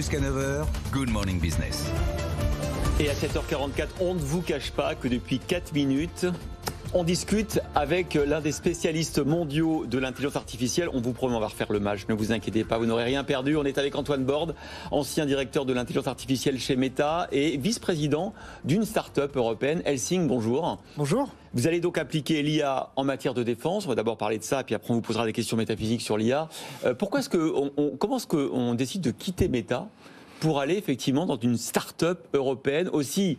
Jusqu'à 9h, Good Morning Business. Et à 7h44, on ne vous cache pas que depuis 4 minutes, on discute avec l'un des spécialistes mondiaux de l'intelligence artificielle. On vous promet, on va refaire le match, ne vous inquiétez pas, vous n'aurez rien perdu. On est avec Antoine Borde, ancien directeur de l'intelligence artificielle chez Meta et vice-président d'une start-up européenne, Helsing. Bonjour. Bonjour. Vous allez donc appliquer l'IA en matière de défense. On va d'abord parler de ça, puis après on vous posera des questions métaphysiques sur l'IA. Comment est-ce qu'on décide de quitter Meta pour aller effectivement dans une start-up européenne aussi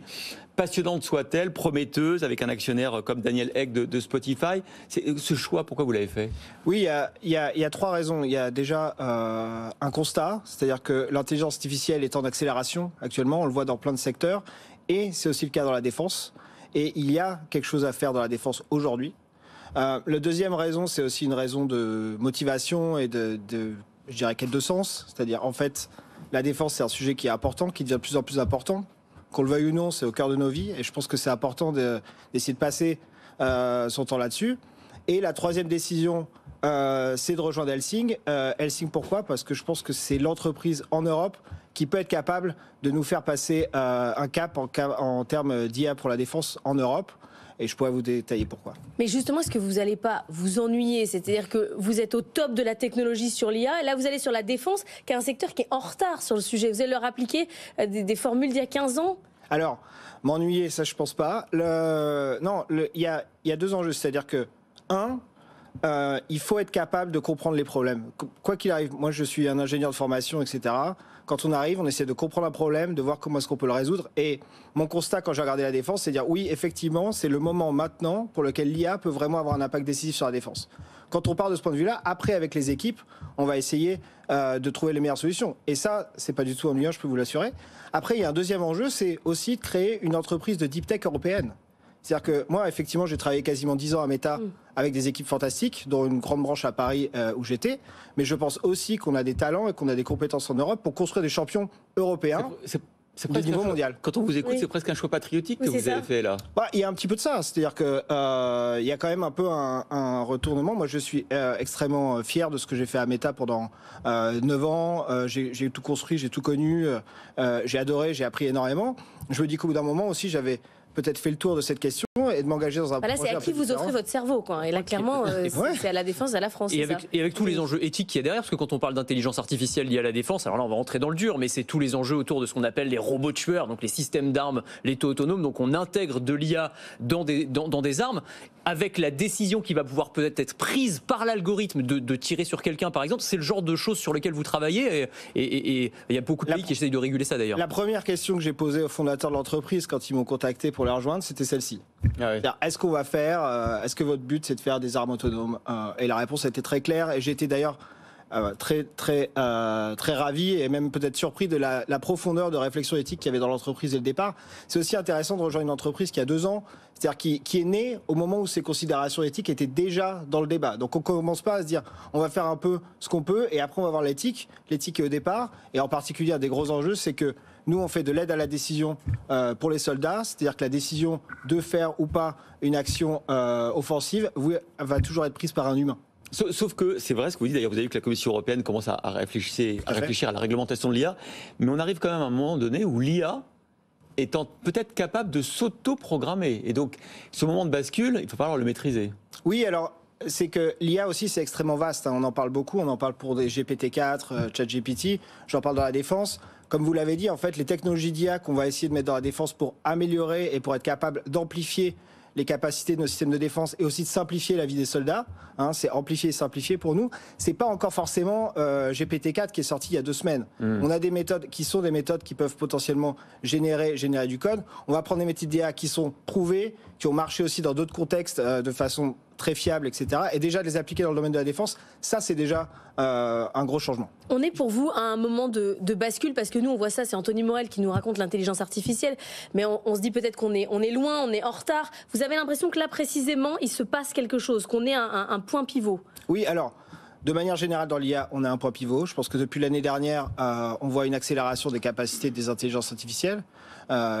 passionnante soit-elle, prometteuse, avec un actionnaire comme Daniel Ek de Spotify? Ce choix, pourquoi vous l'avez fait? Oui, il y a 3 raisons. Il y a déjà un constat, c'est-à-dire que l'intelligence artificielle est en accélération actuellement, on le voit dans plein de secteurs, et c'est aussi le cas dans la défense. Et il y a quelque chose à faire dans la défense aujourd'hui. La deuxième raison, c'est aussi une raison de motivation et je dirais, quête de sens. C'est-à-dire, en fait, la défense, c'est un sujet qui est important, qui devient de plus en plus important. Qu'on le veuille ou non, c'est au cœur de nos vies. Et je pense que c'est important d'essayer de passer son temps là-dessus. Et la troisième décision, c'est de rejoindre Helsing. Helsing, pourquoi ? Parce que je pense que c'est l'entreprise en Europe qui peut être capable de nous faire passer un cap en termes d'IA pour la défense en Europe. Et je pourrais vous détailler pourquoi. Mais justement, est-ce que vous n'allez pas vous ennuyer? C'est-à-dire que vous êtes au top de la technologie sur l'IA, et là vous allez sur la défense, qui est un secteur qui est en retard sur le sujet. Vous allez leur appliquer des formules d'il y a 15 ans? Alors, m'ennuyer, ça je pense pas. Il y a 2 enjeux, c'est-à-dire que, il faut être capable de comprendre les problèmes. Quoi qu'il arrive, moi je suis un ingénieur de formation, etc. Quand on arrive, on essaie de comprendre un problème, de voir comment est-ce qu'on peut le résoudre. Et mon constat quand j'ai regardé la défense, c'est de dire oui, effectivement, c'est le moment maintenant pour lequel l'IA peut vraiment avoir un impact décisif sur la défense. Quand on part de ce point de vue-là, après avec les équipes, on va essayer de trouver les meilleures solutions. Et ça, c'est pas du tout ennuyant, je peux vous l'assurer. Après, il y a un deuxième enjeu, c'est aussi de créer une entreprise de deep tech européenne. C'est-à-dire que moi, effectivement, j'ai travaillé quasiment 10 ans à Meta avec des équipes fantastiques, dont une grande branche à Paris où j'étais. Mais je pense aussi qu'on a des talents et qu'on a des compétences en Europe pour construire des champions européens de niveau mondial. Quand on vous écoute, c'est presque un choix patriotique que vous avez fait là. Il y a un petit peu de ça. C'est-à-dire qu'il y a quand même un peu un retournement. Moi, je suis extrêmement fier de ce que j'ai fait à Meta pendant 9 ans. J'ai tout construit, j'ai tout connu. J'ai adoré, j'ai appris énormément. Je me dis qu'au bout d'un moment aussi, j'avais peut-être fait le tour de cette question et de m'engager dans un projet. Là, c'est à qui vous offrez votre cerveau, quoi. Et là, clairement, c'est à la défense, à la France. Et avec tous les enjeux éthiques qu'il y a derrière, parce que quand on parle d'intelligence artificielle liée à la défense, alors là, on va rentrer dans le dur, mais c'est tous les enjeux autour de ce qu'on appelle les robots tueurs, donc les systèmes d'armes, les taux autonomes. Donc on intègre de l'IA dans des armes, avec la décision qui va pouvoir peut-être être prise par l'algorithme de tirer sur quelqu'un, par exemple. C'est le genre de choses sur lesquelles vous travaillez, et il y a beaucoup de pays qui essayent de réguler ça d'ailleurs. La première question que j'ai posée aux fondateurs de l'entreprise quand ils m'ont contacté pour les rejoindre, c'était celle-ci. Est-ce qu'on va faire, est-ce que votre but c'est de faire des armes autonomes? Et la réponse a été très claire, et j'ai été d'ailleurs très ravi et même peut-être surpris de la profondeur de réflexion éthique qu'il y avait dans l'entreprise dès le départ. C'est aussi intéressant de rejoindre une entreprise qui a 2 ans, c'est-à-dire qui est née au moment où ces considérations éthiques étaient déjà dans le débat. Donc on commence pas à se dire on va faire un peu ce qu'on peut et après on va voir l'éthique. L'éthique est au départ, et en particulier un des gros enjeux, c'est que nous, on fait de l'aide à la décision pour les soldats, c'est-à-dire que la décision de faire ou pas une action offensive va toujours être prise par un humain. Sauf que c'est vrai ce que vous dites, d'ailleurs vous avez vu que la Commission européenne commence à réfléchir à la réglementation de l'IA, mais on arrive quand même à un moment donné où l'IA étant peut-être capable de s'auto-programmer. Et donc ce moment de bascule, il va falloir le maîtriser. Oui, alors c'est que l'IA aussi c'est extrêmement vaste, on en parle beaucoup, on en parle pour des GPT-4, ChatGPT, j'en parle dans la défense. Comme vous l'avez dit, en fait, les technologies d'IA qu'on va essayer de mettre dans la défense pour améliorer et pour être capable d'amplifier les capacités de nos systèmes de défense et aussi de simplifier la vie des soldats, c'est amplifier et simplifier pour nous. C'est pas encore forcément GPT-4 qui est sorti il y a 2 semaines. On a des méthodes qui sont des méthodes qui peuvent potentiellement générer du code. On va prendre des méthodes d'IA qui sont prouvées, qui ont marché aussi dans d'autres contextes de façon très fiable, etc. Et déjà de les appliquer dans le domaine de la défense, ça c'est déjà un gros changement. On est pour vous à un moment de bascule, parce que nous on voit ça, c'est Anthony Morel qui nous raconte l'intelligence artificielle, mais on se dit peut-être qu'on est loin, on est en retard. Vous avez l'impression que là précisément il se passe quelque chose, qu'on est un point pivot? Oui, alors de manière générale dans l'IA, on a un point pivot. Je pense que depuis l'année dernière, on voit une accélération des capacités des intelligences artificielles.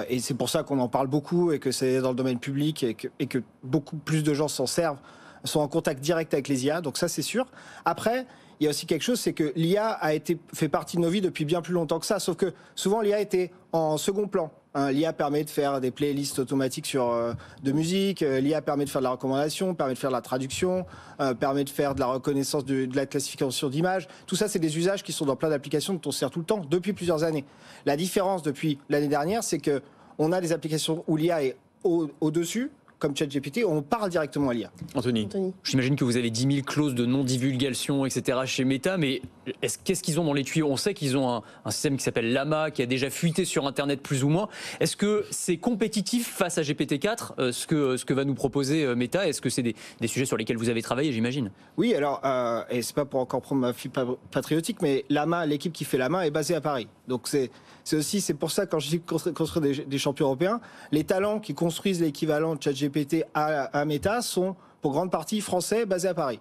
Et c'est pour ça qu'on en parle beaucoup et que c'est dans le domaine public et que beaucoup plus de gens s'en servent, sont en contact direct avec les IA. Donc ça, c'est sûr. Après, il y a aussi quelque chose, c'est que l'IA fait partie de nos vies depuis bien plus longtemps que ça. Sauf que souvent, l'IA était en second plan. L'IA permet de faire des playlists automatiques de musique. L'IA permet de faire de la recommandation, permet de faire de la traduction, permet de faire de la reconnaissance de la classification d'images. Tout ça, c'est des usages qui sont dans plein d'applications dont on sert tout le temps, depuis plusieurs années. La différence depuis l'année dernière, c'est que on a des applications où l'IA est au-dessus, comme ChatGPT, on parle directement à l'IA. Anthony. J'imagine que vous avez 10 000 clauses de non-divulgation, etc. chez Meta, mais qu'est-ce qu'ils ont dans les tuyaux? On sait qu'ils ont un système qui s'appelle Llama, qui a déjà fuité sur Internet plus ou moins. Est-ce que c'est compétitif face à GPT-4, ce que va nous proposer Meta? Est-ce que c'est des sujets sur lesquels vous avez travaillé, j'imagine? Oui, alors, et c'est pas pour encore prendre ma fibre patriotique, mais Llama, l'équipe qui fait Llama est basée à Paris. Donc c'est pour ça, quand je dis construire des champions européens, les talents qui construisent l'équivalent de ChatGPT à Meta sont pour grande partie français basés à Paris.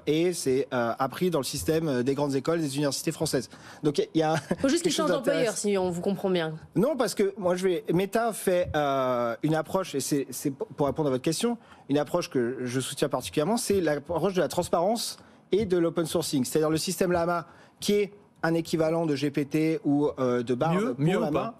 Et c'est appris dans le système des grandes écoles, des universités françaises. Donc il y a. Faut juste qu'ils changent d'employeur, si on vous comprend bien. Non, parce que moi Meta fait une approche, et c'est pour répondre à votre question, une approche que je soutiens particulièrement, c'est l'approche de la transparence et de l'open sourcing. C'est-à-dire le système Llama qui est un équivalent de GPT ou de Bard mieux pour ou Llama.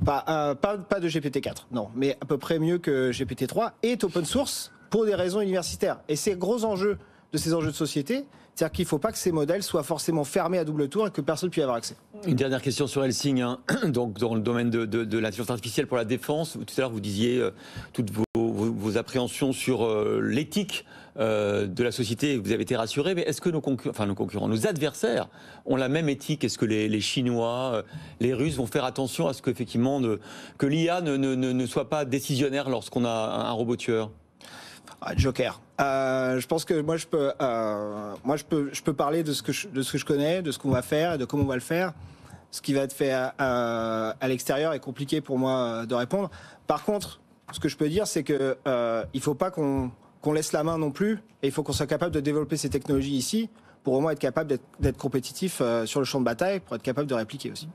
Pas de GPT-4, non, mais à peu près mieux que GPT-3, est open source pour des raisons universitaires. Et c'est gros enjeu de ces enjeux de société, c'est-à-dire qu'il ne faut pas que ces modèles soient forcément fermés à double tour et que personne ne puisse y avoir accès. Une dernière question sur Helsing, donc dans le domaine de l'intelligence artificielle pour la défense. Tout à l'heure, vous disiez toutes vos appréhensions sur l'éthique de la société. Vous avez été rassuré, mais est-ce que nos concurrents, nos adversaires ont la même éthique? Est-ce que les Chinois, les Russes vont faire attention à ce qu'effectivement que l'IA ne soit pas décisionnaire lorsqu'on a un robot tueur? Joker. Je pense que moi je peux parler de ce que je connais, de ce qu'on va faire et de comment on va le faire. Ce qui va être fait à l'extérieur est compliqué pour moi de répondre. Par contre, ce que je peux dire, c'est que il faut pas qu'on laisse la main non plus, et il faut qu'on soit capable de développer ces technologies ici pour au moins être capable d'être compétitif sur le champ de bataille, pour être capable de répliquer aussi.